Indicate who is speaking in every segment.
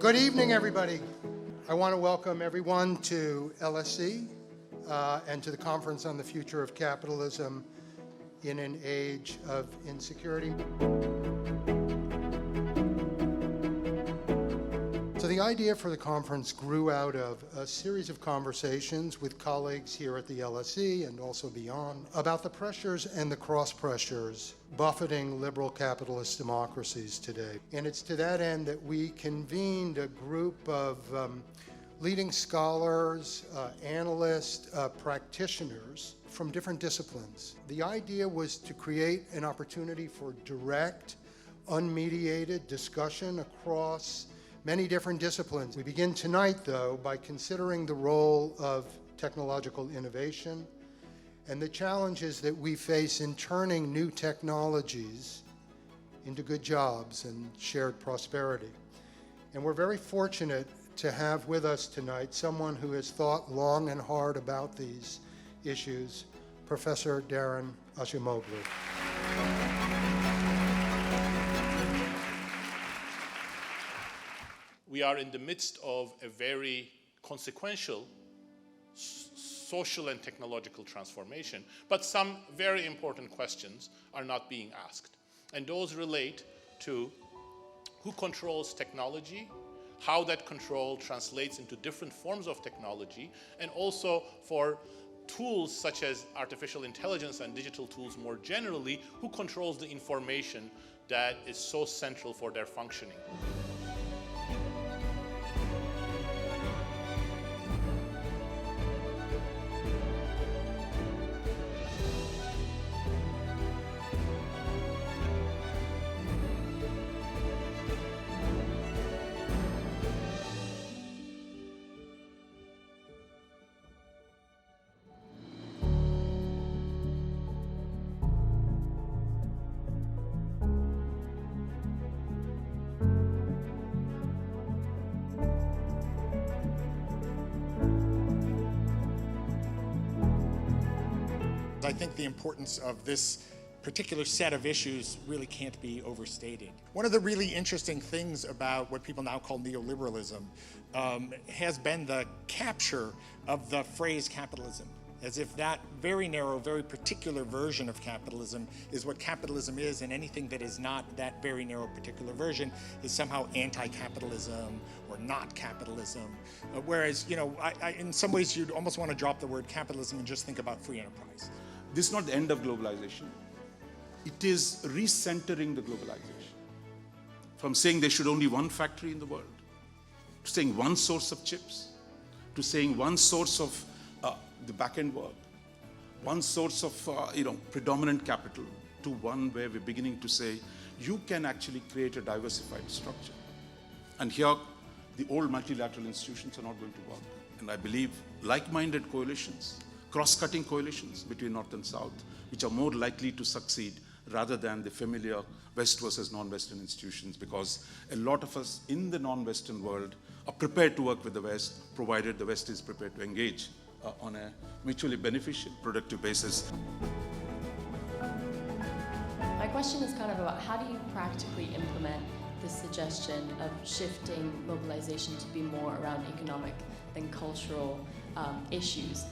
Speaker 1: Good evening, everybody. I want to welcome everyone to LSE and to the Conference on the Future of Capitalism in an Age of Insecurity. So the idea for the conference grew out of a series of conversations with colleagues here at the LSE and also beyond about the pressures and the cross-pressures buffeting liberal capitalist democracies today. And it's to that end that we convened a group of leading scholars, analysts, practitioners from different disciplines. The idea was to create an opportunity for direct, unmediated discussion across many different disciplines. We begin tonight, though, by considering the role of technological innovation and the challenges that we face in turning new technologies into good jobs and shared prosperity. And we're very fortunate to have with us tonight someone who has thought long and hard about these issues, Professor Daron Acemoglu.
Speaker 2: We are in the midst of a very consequential social and technological transformation, but some very important questions are not being asked. And those relate to who controls technology, how that control translates into different forms of technology, and also for tools such as artificial intelligence and digital tools more generally, who controls the information that is so central for their functioning.
Speaker 3: I think the importance of this particular set of issues really can't be overstated. One of the really interesting things about what people now call neoliberalism has been the capture of the phrase capitalism, as if that very narrow, very particular version of capitalism is what capitalism is, and anything that is not that very narrow particular version is somehow anti-capitalism or not capitalism. Whereas, in some ways you'd almost want to drop the word capitalism and just think about free enterprise.
Speaker 4: This is not the end of globalization. It is recentering the globalization. From saying there should only one factory in the world, to saying one source of chips, to saying one source of the back-end work, one source of predominant capital, to one where we're beginning to say you can actually create a diversified structure. And here, the old multilateral institutions are not going to work. And I believe like-minded coalitions, cross-cutting coalitions between North and South, which are more likely to succeed rather than the familiar West versus non-Western institutions, because a lot of us in the non-Western world are prepared to work with the West, provided the West is prepared to engage on a mutually beneficial, productive basis.
Speaker 5: My question is kind of about how do you practically implement this suggestion of shifting mobilization to be more around economic than cultural issues?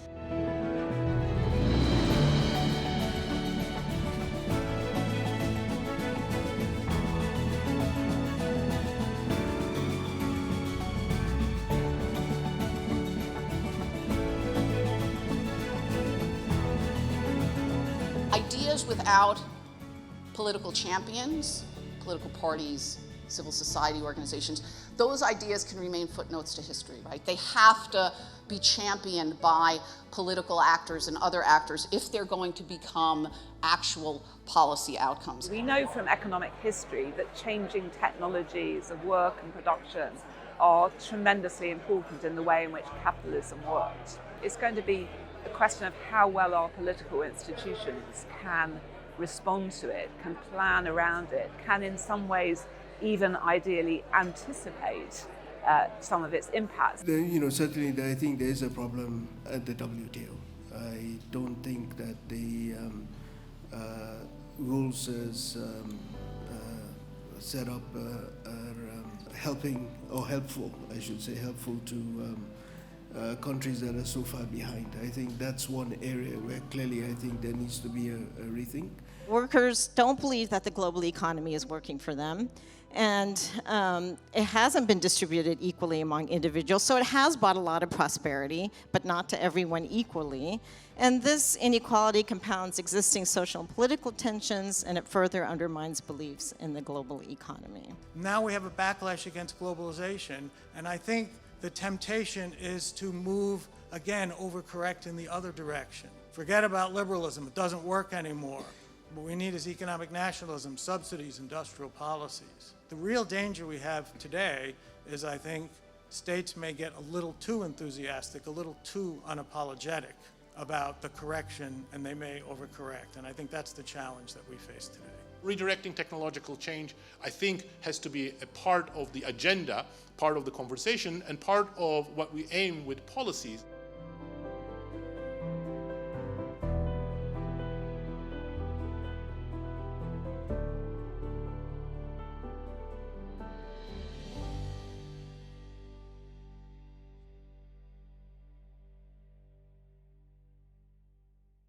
Speaker 6: Ideas without political champions, political parties, civil society organizations, those ideas can remain footnotes to history, right? They have to be championed by political actors and other actors if they're going to become actual policy outcomes.
Speaker 7: We know from economic history that changing technologies of work and production are tremendously important in the way in which capitalism works. It's going to be a question of how well our political institutions can respond to it, can plan around it, can in some ways even ideally anticipate some of its impacts.
Speaker 8: Certainly I think there is a problem at the WTO. I don't think that the rules as set up are helping, or helpful, I should say, helpful to countries that are so far behind. I think that's one area where clearly I think there needs to be a rethink.
Speaker 9: Workers don't believe that the global economy is working for them, and it hasn't been distributed equally among individuals, so it has brought a lot of prosperity, but not to everyone equally. And this inequality compounds existing social and political tensions, and it further undermines beliefs in the global economy.
Speaker 10: Now we have a backlash against globalization, and I think the temptation is to move, again, overcorrect in the other direction. Forget about liberalism, it doesn't work anymore. What we need is economic nationalism, subsidies, industrial policies. The real danger we have today is, I think, states may get a little too enthusiastic, a little too unapologetic about the correction, and they may overcorrect. And I think that's the challenge that we face today.
Speaker 2: Redirecting technological change, I think, has to be a part of the agenda, part of the conversation, and part of what we aim with policies.